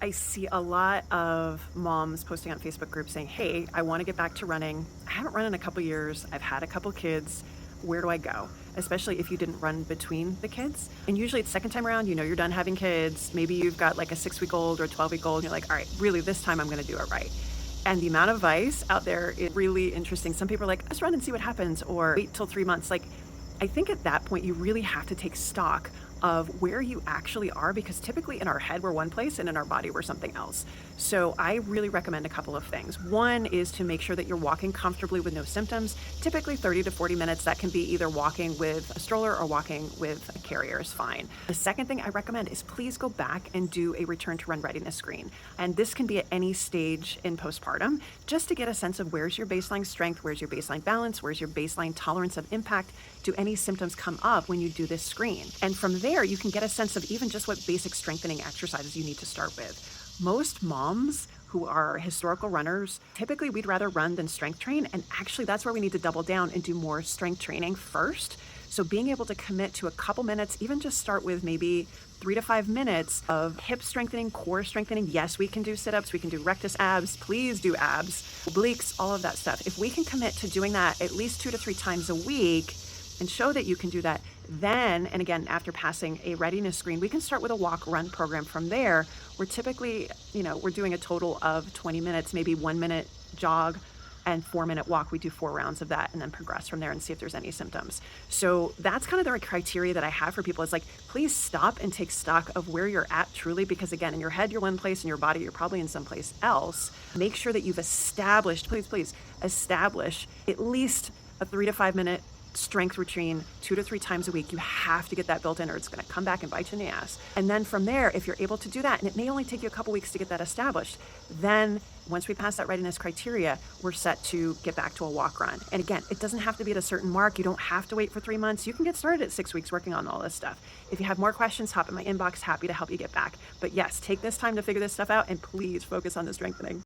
I see a lot of moms posting on Facebook groups saying, hey, I want to get back to running. I haven't run in a couple years. I've had a couple kids. Where do I go? Especially if you didn't run between the kids. And usually it's second time around, you're done having kids. Maybe you've got like a 6-week-old or a 12-week-old. And you're like, all right, really, this time I'm going to do it right. And the amount of advice out there is really interesting. Some people are like, let's run and see what happens, or wait till 3 months. Like, I think at that point, you really have to take stock of where you actually are, because typically in our head, we're one place and in our body, we're something else. So I really recommend a couple of things. One is to make sure that you're walking comfortably with no symptoms. Typically 30 to 40 minutes, that can be either walking with a stroller or walking with a carrier is fine. The second thing I recommend is please go back and do a return to run readiness screen. And this can be at any stage in postpartum, just to get a sense of where's your baseline strength, where's your baseline balance, where's your baseline tolerance of impact. Do any symptoms come up when you do this screen? And from there, you can get a sense of even just what basic strengthening exercises you need to start with. Most moms who are historical runners, typically we'd rather run than strength train. And actually that's where we need to double down and do more strength training first. So being able to commit to a couple minutes, even just start with maybe 3 to 5 minutes of hip strengthening, core strengthening. Yes, we can do sit-ups, we can do rectus abs, please do abs, obliques, all of that stuff. If we can commit to doing that at least 2 to 3 times a week, and show that you can do that, then, and again, after passing a readiness screen, we can start with a walk run program from there. We're typically, we're doing a total of 20 minutes, maybe 1 minute jog and 4-minute walk. We do 4 rounds of that and then progress from there and see if there's any symptoms. So that's kind of the criteria that I have for people. It's like, please stop and take stock of where you're at truly, because again, in your head, you're one place, in your body, you're probably in someplace else. Make sure that you've established, please establish at least a 3 to 5 minute strength routine 2 to 3 times a week. You have to get that built in, or it's going to come back and bite you in the ass. And then from there, if you're able to do that, and it may only take you a couple weeks to get that established, then once we pass that readiness criteria, we're set to get back to a walk run. And again, it doesn't have to be at a certain mark. You don't have to wait for 3 months. You can get started at 6 weeks working on all this stuff. If you have more questions, hop in my inbox. Happy to help you get back. But yes, take this time to figure this stuff out, and please focus on the strengthening.